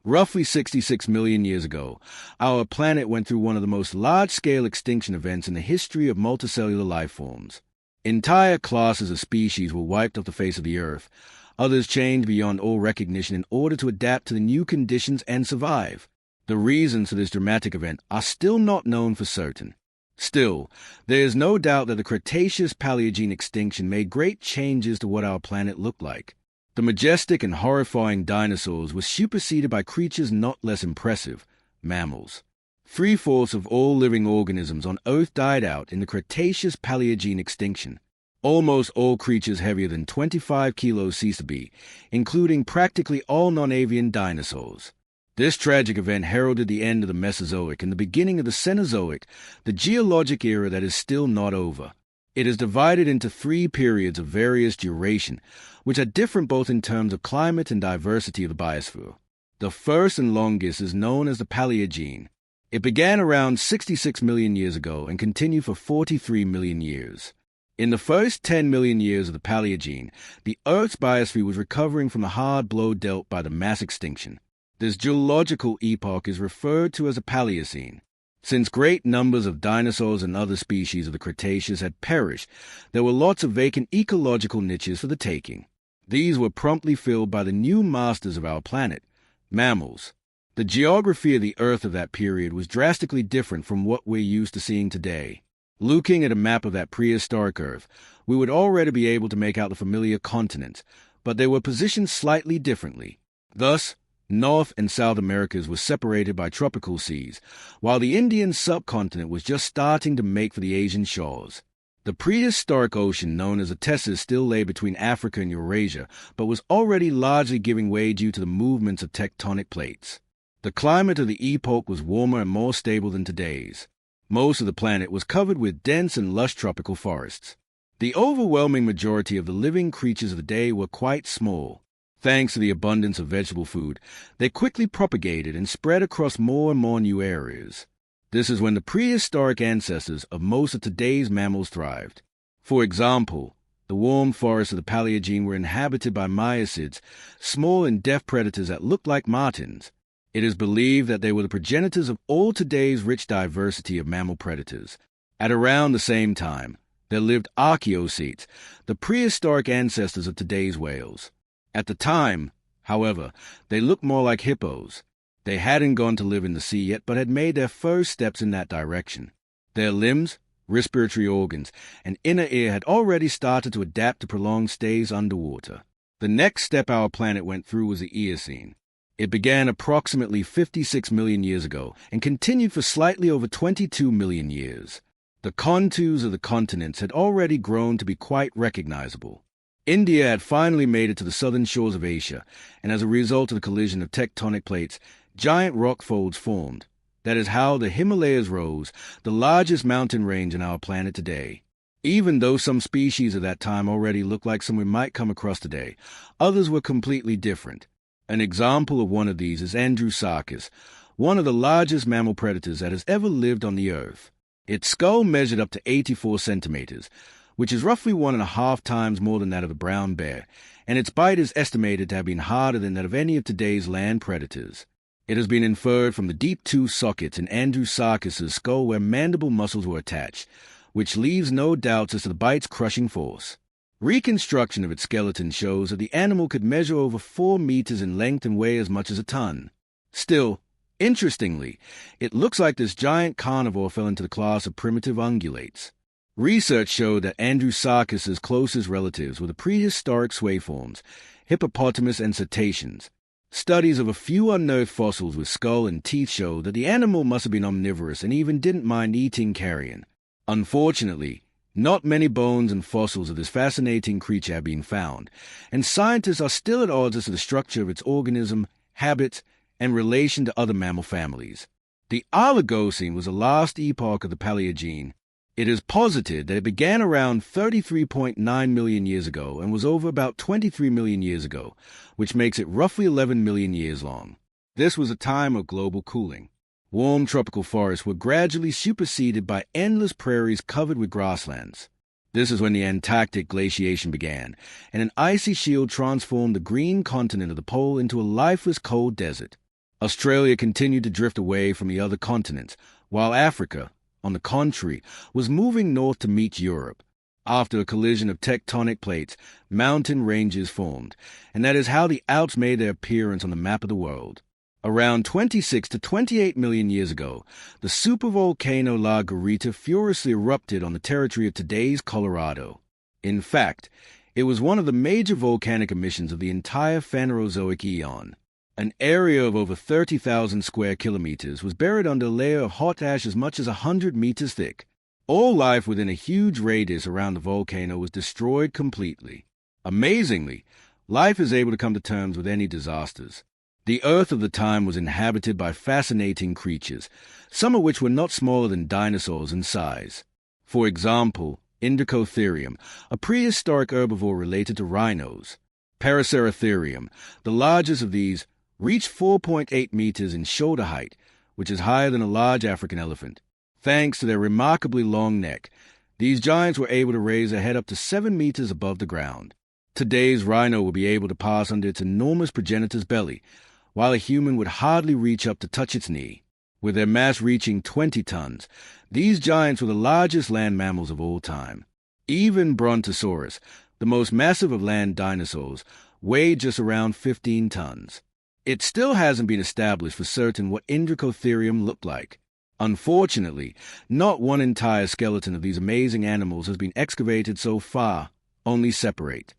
Roughly 66 million years ago, our planet went through one of the most large-scale extinction events in the history of multicellular life forms. Entire classes of species were wiped off the face of the Earth. Others changed beyond all recognition in order to adapt to the new conditions and survive. The reasons for this dramatic event are still not known for certain. Still, there is no doubt that the Cretaceous-Paleogene extinction made great changes to what our planet looked like. The majestic and horrifying dinosaurs were superseded by creatures not less impressive, mammals. 3/4 of all living organisms on Earth died out in the Cretaceous-Paleogene extinction. Almost all creatures heavier than 25 kilos ceased to be, including practically all non-avian dinosaurs. This tragic event heralded the end of the Mesozoic and the beginning of the Cenozoic, the geologic era that is still not over. It is divided into 3 periods of various duration, which are different both in terms of climate and diversity of the biosphere. The first and longest is known as the Paleogene. It began around 66 million years ago and continued for 43 million years. In the first 10 million years of the Paleogene, the Earth's biosphere was recovering from the hard blow dealt by the mass extinction. This geological epoch is referred to as a Paleocene. Since great numbers of dinosaurs and other species of the Cretaceous had perished, there were lots of vacant ecological niches for the taking. These were promptly filled by the new masters of our planet, mammals. The geography of the Earth of that period was drastically different from what we're used to seeing today. Looking at a map of that prehistoric Earth, we would already be able to make out the familiar continents, but they were positioned slightly differently. Thus, North and South Americas were separated by tropical seas, while the Indian subcontinent was just starting to make for the Asian shores. The prehistoric ocean known as the Tessus still lay between Africa and Eurasia, but was already largely giving way due to the movements of tectonic plates. The climate of the epoch was warmer and more stable than today's. Most of the planet was covered with dense and lush tropical forests. The overwhelming majority of the living creatures of the day were quite small. Thanks to the abundance of vegetable food, they quickly propagated and spread across more and more new areas. This is when the prehistoric ancestors of most of today's mammals thrived. For example, the warm forests of the Paleogene were inhabited by myocids, small and deaf predators that looked like martens. It is believed that they were the progenitors of all today's rich diversity of mammal predators. At around the same time, there lived archaeocetes, the prehistoric ancestors of today's whales. At the time, however, they looked more like hippos. They hadn't gone to live in the sea yet, but had made their first steps in that direction. Their limbs, respiratory organs, and inner ear had already started to adapt to prolonged stays underwater. The next step our planet went through was the Eocene. It began approximately 56 million years ago and continued for slightly over 22 million years. The contours of the continents had already grown to be quite recognizable. India had finally made it to the southern shores of Asia, and as a result of the collision of tectonic plates, giant rock folds formed. That is how the Himalayas rose, the largest mountain range on our planet today. Even though some species of that time already looked like some we might come across today, others were completely different. An example of one of these is Andrewsarchus, one of the largest mammal predators that has ever lived on the Earth. Its skull measured up to 84 centimeters, which is roughly 1.5 times more than that of a brown bear, and its bite is estimated to have been harder than that of any of today's land predators. It has been inferred from the deep tooth sockets in Andrewsarchus's skull where mandible muscles were attached, which leaves no doubts as to the bite's crushing force. Reconstruction of its skeleton shows that the animal could measure over 4 meters in length and weigh as much as a ton. Still, interestingly, it looks like this giant carnivore fell into the class of primitive ungulates. Research showed that Andrewsarchus's closest relatives were the prehistoric swayforms, hippopotamus and cetaceans. Studies of a few unearthed fossils with skull and teeth show that the animal must have been omnivorous and even didn't mind eating carrion. Unfortunately, not many bones and fossils of this fascinating creature have been found, and scientists are still at odds as to the structure of its organism, habits, and relation to other mammal families. The Oligocene was the last epoch of the Paleogene. It is posited that it began around 33.9 million years ago and was over about 23 million years ago, which makes it roughly 11 million years long. This was a time of global cooling. Warm tropical forests were gradually superseded by endless prairies covered with grasslands. This is when the Antarctic glaciation began, and an icy shield transformed the green continent of the pole into a lifeless cold desert. Australia continued to drift away from the other continents, while Africa, on the contrary, was moving north to meet Europe. After a collision of tectonic plates, mountain ranges formed, and that is how the Alps made their appearance on the map of the world. Around 26 to 28 million years ago, the supervolcano La Garita furiously erupted on the territory of today's Colorado. In fact, it was one of the major volcanic emissions of the entire Phanerozoic eon. An area of over 30,000 square kilometers was buried under a layer of hot ash as much as 100 meters thick. All life within a huge radius around the volcano was destroyed completely. Amazingly, life is able to come to terms with any disasters. The Earth of the time was inhabited by fascinating creatures, some of which were not smaller than dinosaurs in size. For example, Indocotherium, a prehistoric herbivore related to rhinos. Paraceratherium, the largest of these, reached 4.8 meters in shoulder height, which is higher than a large African elephant. Thanks to their remarkably long neck, these giants were able to raise their head up to 7 meters above the ground. Today's rhino will be able to pass under its enormous progenitor's belly, while a human would hardly reach up to touch its knee. With their mass reaching 20 tons, these giants were the largest land mammals of all time. Even Brontosaurus, the most massive of land dinosaurs, weighed just around 15 tons. It still hasn't been established for certain what Indocotherium looked like. Unfortunately, not one entire skeleton of these amazing animals has been excavated so far, only separate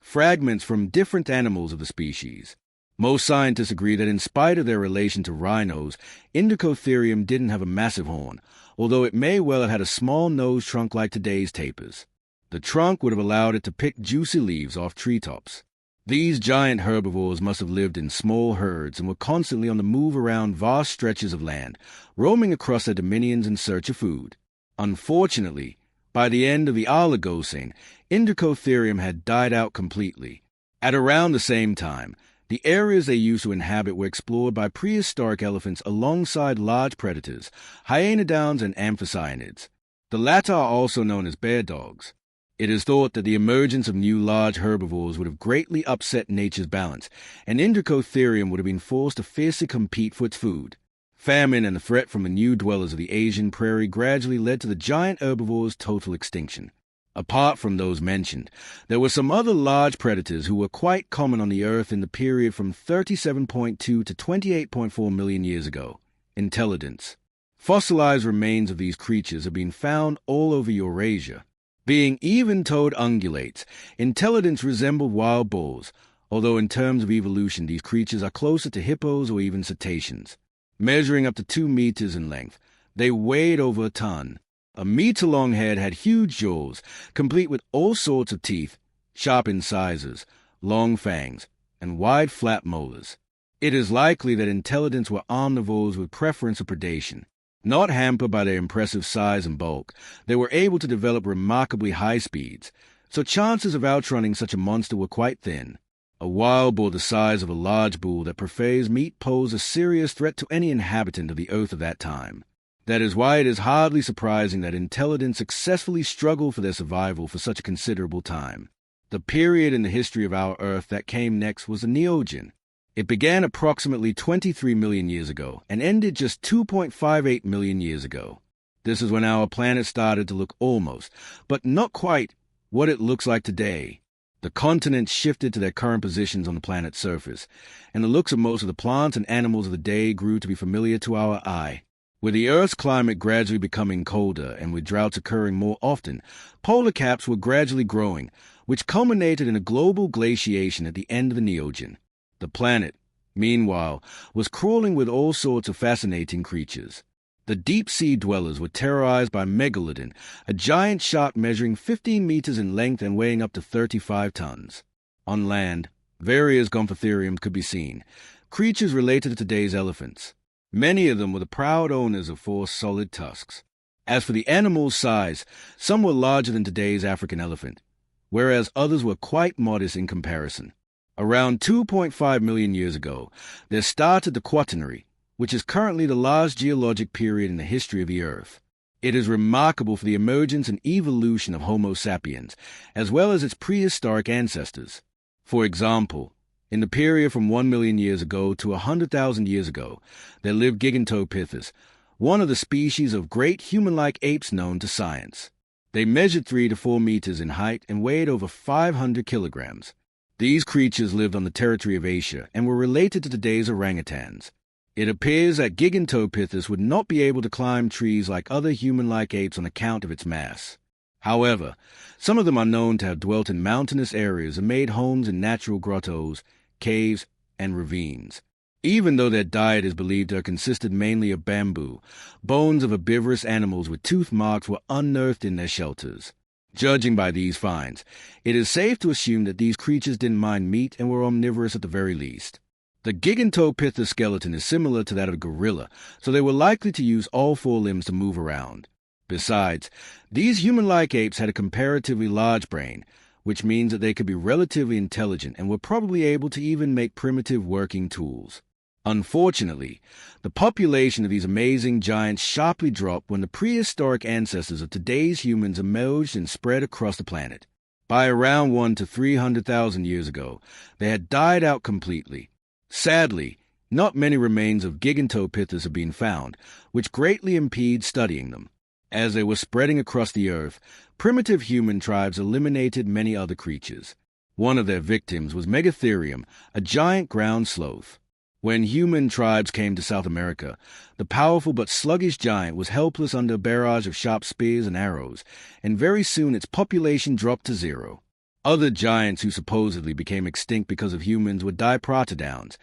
fragments from different animals of the species. Most scientists agree that in spite of their relation to rhinos, Indocotherium didn't have a massive horn, although it may well have had a small nose trunk like today's tapirs. The trunk would have allowed it to pick juicy leaves off treetops. These giant herbivores must have lived in small herds and were constantly on the move around vast stretches of land, roaming across their dominions in search of food. Unfortunately, by the end of the Oligocene, Indocotherium had died out completely. At around the same time, the areas they used to inhabit were explored by prehistoric elephants alongside large predators, hyenodons and amphicyonids. The latter are also known as bear dogs. It is thought that the emergence of new large herbivores would have greatly upset nature's balance, and Indocotherium would have been forced to fiercely compete for its food. Famine and the threat from the new dwellers of the Asian prairie gradually led to the giant herbivores' total extinction. Apart from those mentioned, there were some other large predators who were quite common on the Earth in the period from 37.2 to 28.4 million years ago. Intelligence. Fossilized remains of these creatures have been found all over Eurasia. Being even-toed ungulates, intelligents resemble wild boars, although in terms of evolution these creatures are closer to hippos or even cetaceans. Measuring up to 2 meters in length, they weighed over a ton. A meter-long head had huge jaws, complete with all sorts of teeth, sharp incisors, long fangs, and wide flat molars. It is likely that intelligents were omnivores with preference for predation. Not hampered by their impressive size and bulk, they were able to develop remarkably high speeds, so chances of outrunning such a monster were quite thin. A wild boar the size of a large bull that prefers meat posed a serious threat to any inhabitant of the Earth of that time. That is why it is hardly surprising that intelligents successfully struggled for their survival for such a considerable time. The period in the history of our Earth that came next was the Neogen. It began approximately 23 million years ago and ended just 2.58 million years ago. This is when our planet started to look almost, but not quite, what it looks like today. The continents shifted to their current positions on the planet's surface, and the looks of most of the plants and animals of the day grew to be familiar to our eye. With the Earth's climate gradually becoming colder and with droughts occurring more often, polar caps were gradually growing, which culminated in a global glaciation at the end of the Neogen. The planet, meanwhile, was crawling with all sorts of fascinating creatures. The deep-sea dwellers were terrorized by Megalodon, a giant shark measuring 15 meters in length and weighing up to 35 tons. On land, various Gomphotheriums could be seen, creatures related to today's elephants. Many of them were the proud owners of 4 solid tusks. As for the animal's size, some were larger than today's African elephant, whereas others were quite modest in comparison. Around 2.5 million years ago, there started the Quaternary, which is currently the last geologic period in the history of the Earth. It is remarkable for the emergence and evolution of Homo sapiens, as well as its prehistoric ancestors. For example, In the period from 1 million years ago to 100,000 years ago, there lived Gigantopithecus, one of the species of great human-like apes known to science. They measured 3 to 4 meters in height and weighed over 500 kilograms. These creatures lived on the territory of Asia and were related to today's orangutans. It appears that Gigantopithecus would not be able to climb trees like other human-like apes on account of its mass. However, some of them are known to have dwelt in mountainous areas and made homes in natural grottos, caves, and ravines. Even though their diet is believed to have consisted mainly of bamboo, bones of herbivorous animals with tooth marks were unearthed in their shelters. Judging by these finds, it is safe to assume that these creatures didn't mind meat and were omnivorous at the very least. The Gigantopithecus skeleton is similar to that of a gorilla, so they were likely to use all 4 limbs to move around. Besides, these human-like apes had a comparatively large brain, which means that they could be relatively intelligent and were probably able to even make primitive working tools. Unfortunately, the population of these amazing giants sharply dropped when the prehistoric ancestors of today's humans emerged and spread across the planet. By around 1 to 300,000 years ago, they had died out completely. Sadly, not many remains of Gigantopithecus have been found, which greatly impedes studying them. As they were spreading across the earth, primitive human tribes eliminated many other creatures. One of their victims was Megatherium, a giant ground sloth. When human tribes came to South America, the powerful but sluggish giant was helpless under a barrage of sharp spears and arrows, and very soon its population dropped to 0. Other giants who supposedly became extinct because of humans were diprotodons,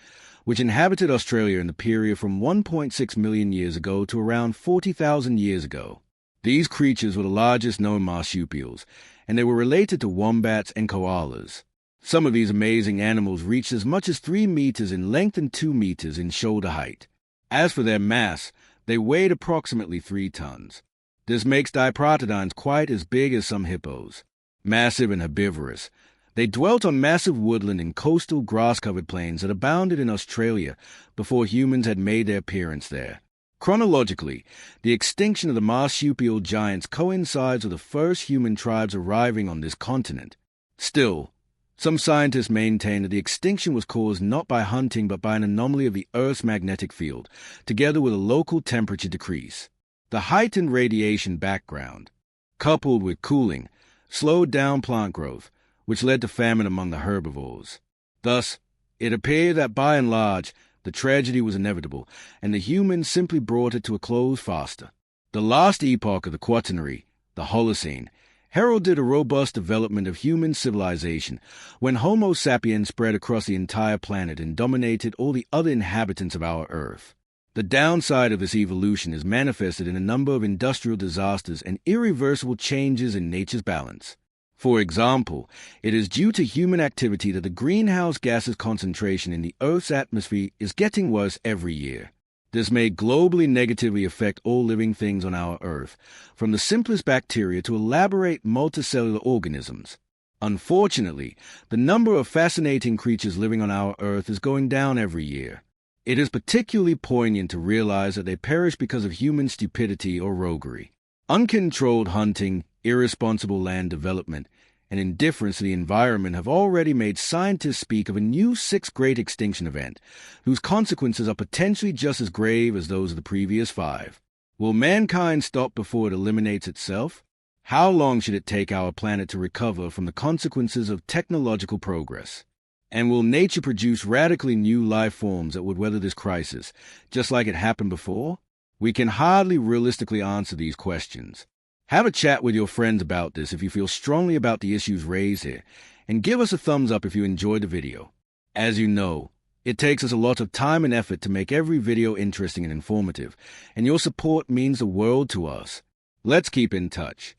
which inhabited Australia in the period from 1.6 million years ago to around 40,000 years ago. These creatures were the largest known marsupials, and they were related to wombats and koalas. Some of these amazing animals reached as much as 3 meters in length and 2 meters in shoulder height. As for their mass, they weighed approximately 3 tons. This makes diprotodons quite as big as some hippos. Massive and herbivorous, they dwelt on massive woodland and coastal grass-covered plains that abounded in Australia before humans had made their appearance there. Chronologically, the extinction of the marsupial giants coincides with the first human tribes arriving on this continent. Still, some scientists maintain that the extinction was caused not by hunting but by an anomaly of the Earth's magnetic field, together with a local temperature decrease. The heightened radiation background, coupled with cooling, slowed down plant growth, which led to famine among the herbivores. Thus, it appeared that by and large, the tragedy was inevitable, and the humans simply brought it to a close faster. The last epoch of the Quaternary, the Holocene, heralded a robust development of human civilization when Homo sapiens spread across the entire planet and dominated all the other inhabitants of our Earth. The downside of this evolution is manifested in a number of industrial disasters and irreversible changes in nature's balance. For example, it is due to human activity that the greenhouse gases concentration in the Earth's atmosphere is getting worse every year. This may globally negatively affect all living things on our Earth, from the simplest bacteria to elaborate multicellular organisms. Unfortunately, the number of fascinating creatures living on our Earth is going down every year. It is particularly poignant to realize that they perish because of human stupidity or roguery. Uncontrolled hunting, irresponsible land development, and indifference to the environment have already made scientists speak of a new 6th great extinction event, whose consequences are potentially just as grave as those of the previous 5. Will mankind stop before it eliminates itself? How long should it take our planet to recover from the consequences of technological progress? And will nature produce radically new life forms that would weather this crisis, just like it happened before? We can hardly realistically answer these questions. Have a chat with your friends about this if you feel strongly about the issues raised here, and give us a thumbs up if you enjoyed the video. As you know, it takes us a lot of time and effort to make every video interesting and informative, and your support means the world to us. Let's keep in touch.